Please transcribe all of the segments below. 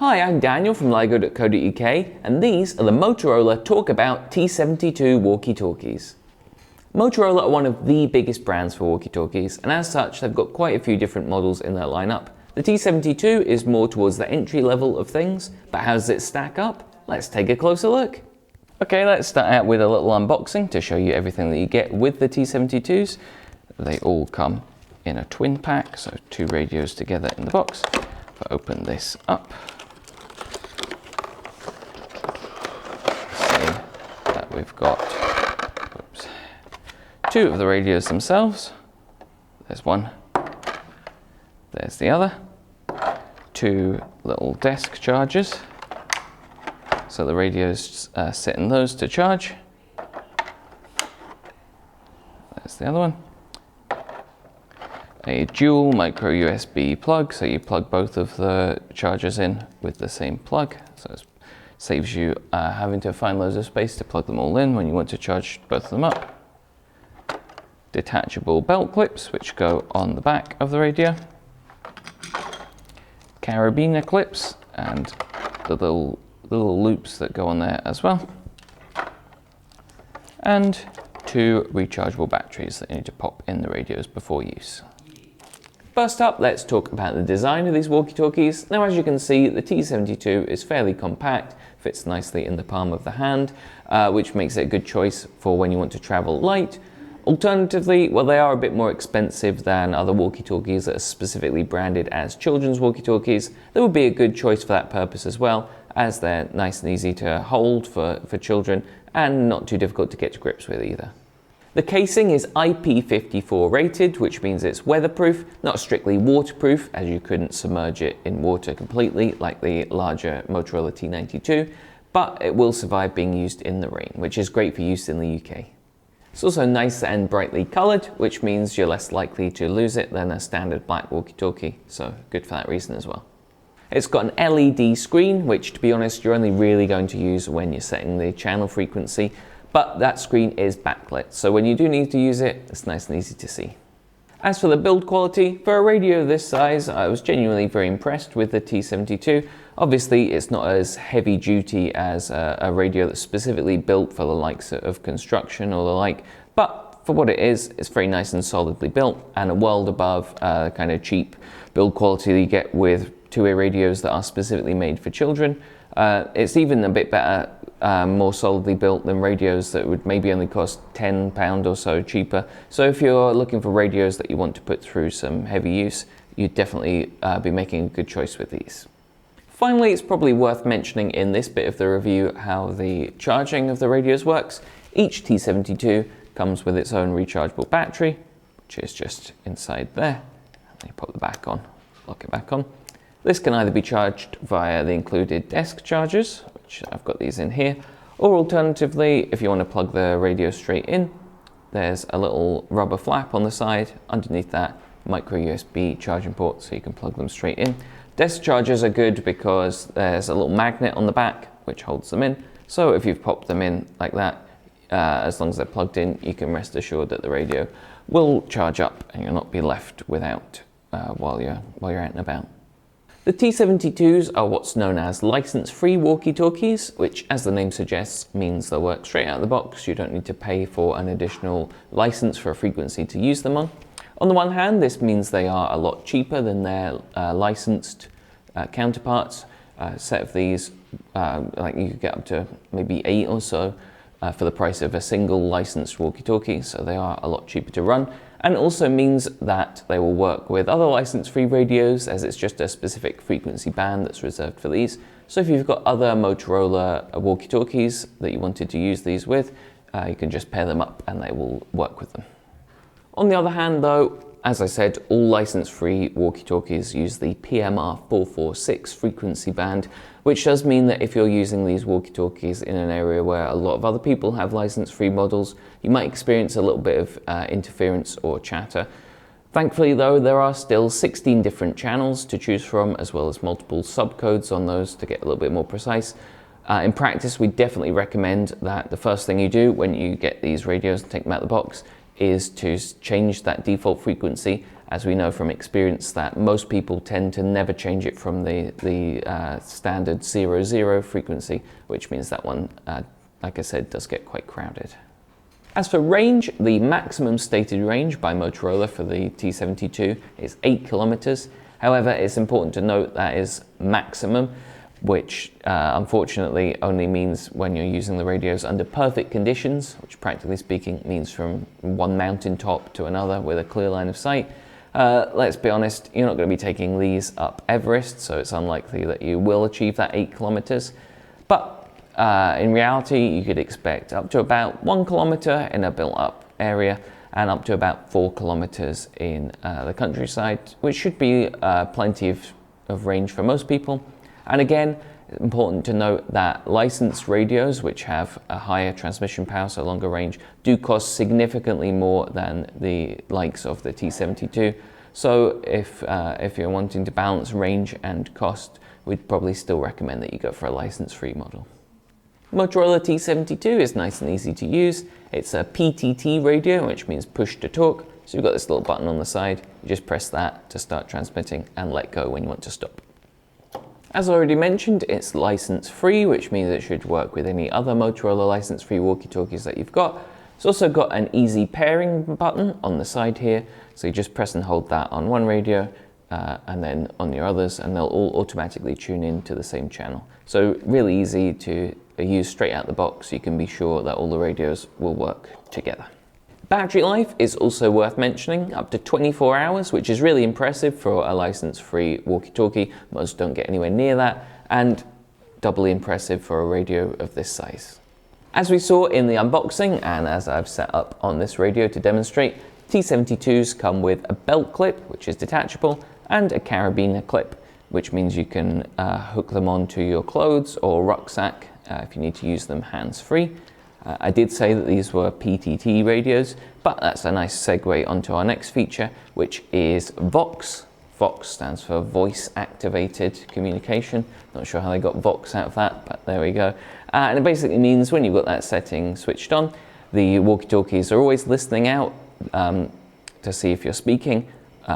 Hi, I'm Daniel from LIGO.co.uk and these are the Motorola TALKABOUT T72 walkie-talkies. Motorola are one of the biggest brands for walkie-talkies, and as such they've got quite a few different models in their lineup. The T72 is more towards the entry level of things, but how does it stack up? Let's take a closer look. Okay, let's start out with a little unboxing to show you everything that you get with the T72s. They all come in a twin pack, so two radios together in the box. If I open this up, we've got two of the radios themselves. There's one, there's the other. Two little desk chargers. So the radios sit in those to charge. There's the other one. A dual micro USB plug, so you plug both of the chargers in with the same plug. So it saves you having to find loads of space to plug them all in when you want to charge both of them up. Detachable belt clips which go on the back of the radio. Carabiner clips and the little loops that go on there as well. And two rechargeable batteries that you need to pop in the radios before use. First up, let's talk about the design of these walkie-talkies. Now, as you can see, the T72 is fairly compact, fits nicely in the palm of the hand, which makes it a good choice for when you want to travel light. Alternatively, well, they are a bit more expensive than other walkie-talkies that are specifically branded as children's walkie-talkies. They would be a good choice for that purpose as well, as they're nice and easy to hold for children and not too difficult to get to grips with either. The casing is IP54 rated, which means it's weatherproof, not strictly waterproof, as you couldn't submerge it in water completely like the larger Motorola T92, but it will survive being used in the rain, which is great for use in the UK. It's also nice and brightly coloured, which means you're less likely to lose it than a standard black walkie-talkie, so good for that reason as well. It's got an LED screen, which to be honest, you're only really going to use when you're setting the channel frequency, but that screen is backlit, so when you do need to use it, it's nice and easy to see. As for the build quality, for a radio this size, I was genuinely very impressed with the T72. Obviously, it's not as heavy duty as a radio that's specifically built for the likes of construction or the like, but for what it is, it's very nice and solidly built and a world above kind of cheap build quality that you get with two-way radios that are specifically made for children. It's even a bit better, more solidly built than radios that would maybe only cost £10 or so cheaper. So if you're looking for radios that you want to put through some heavy use, you'd definitely be making a good choice with these. Finally, it's probably worth mentioning in this bit of the review how the charging of the radios works. Each T72 comes with its own rechargeable battery, which is just inside there. You pop the back on, lock it back on. This can either be charged via the included desk chargers, which I've got these in here, or alternatively, if you want to plug the radio straight in, there's a little rubber flap on the side. Underneath that, micro USB charging port, so you can plug them straight in. Desk chargers are good because there's a little magnet on the back which holds them in. So if you've popped them in like that, as long as they're plugged in, you can rest assured that the radio will charge up and you'll not be left without while you're out and about. The T72s are what's known as license-free walkie-talkies, which, as the name suggests, means they'll work straight out of the box. You don't need to pay for an additional license for a frequency to use them on. On the one hand, this means they are a lot cheaper than their licensed counterparts. A set of these, like you could get up to maybe 8 or so for the price of a single licensed walkie-talkie, so they are a lot cheaper to run. And it also means that they will work with other license-free radios, as it's just a specific frequency band that's reserved for these. So if you've got other Motorola walkie-talkies that you wanted to use these with, you can just pair them up and they will work with them. On the other hand though, as I said, all license-free walkie-talkies use the PMR 446 frequency band, which does mean that if you're using these walkie-talkies in an area where a lot of other people have license-free models, you might experience a little bit of interference or chatter. Thankfully though, there are still 16 different channels to choose from, as well as multiple subcodes on those to get a little bit more precise. In practice, we definitely recommend that the first thing you do when you get these radios and take them out of the box is to change that default frequency, as we know from experience that most people tend to never change it from the standard 00 frequency, which means that one, like I said, does get quite crowded. As for range, the maximum stated range by Motorola for the T72 is 8 kilometers. However, it's important to note that is maximum, which unfortunately only means when you're using the radios under perfect conditions, which practically speaking means from one mountaintop to another with a clear line of sight. Let's be honest, you're not going to be taking these up Everest, so it's unlikely that you will achieve that 8 kilometers. But in reality, you could expect up to about 1 kilometer in a built-up area and up to about 4 kilometers in the countryside, which should be plenty of range for most people. And again, it's important to note that licensed radios, which have a higher transmission power, so longer range, do cost significantly more than the likes of the T72. So if you're wanting to balance range and cost, we'd probably still recommend that you go for a license-free model. Motorola T72 is nice and easy to use. It's a PTT radio, which means push to talk. So you've got this little button on the side. You just press that to start transmitting and let go when you want to stop. As already mentioned, it's license-free, which means it should work with any other Motorola license-free walkie-talkies that you've got. It's also got an easy pairing button on the side here. So you just press and hold that on one radio and then on your others, and they'll all automatically tune in to the same channel. So really easy to use straight out the box. You can be sure that all the radios will work together. Battery life is also worth mentioning, up to 24 hours, which is really impressive for a license-free walkie-talkie. Most don't get anywhere near that, and doubly impressive for a radio of this size. As we saw in the unboxing, and as I've set up on this radio to demonstrate, T72s come with a belt clip, which is detachable, and a carabiner clip, which means you can hook them onto your clothes or rucksack if you need to use them hands-free. I did say that these were PTT radios, but that's a nice segue onto our next feature, which is Vox. Vox stands for Voice Activated Communication. Not sure how they got Vox out of that, but there we go. And it basically means when you've got that setting switched on, the walkie-talkies are always listening out to see if you're speaking.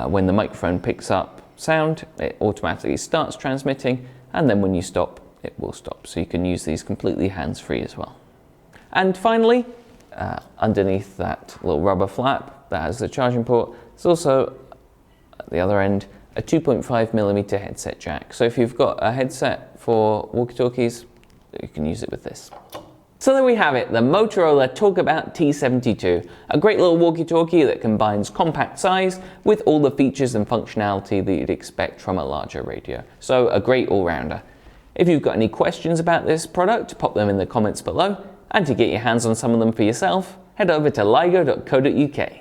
When the microphone picks up sound, it automatically starts transmitting, and then when you stop, it will stop. So you can use these completely hands-free as well. And finally, underneath that little rubber flap that has the charging port, there's also at the other end a 2.5mm headset jack. So if you've got a headset for walkie-talkies, you can use it with this. So there we have it, the Motorola TALKABOUT T72, a great little walkie-talkie that combines compact size with all the features and functionality that you'd expect from a larger radio. So a great all-rounder. If you've got any questions about this product, pop them in the comments below. And to get your hands on some of them for yourself, head over to ligo.co.uk.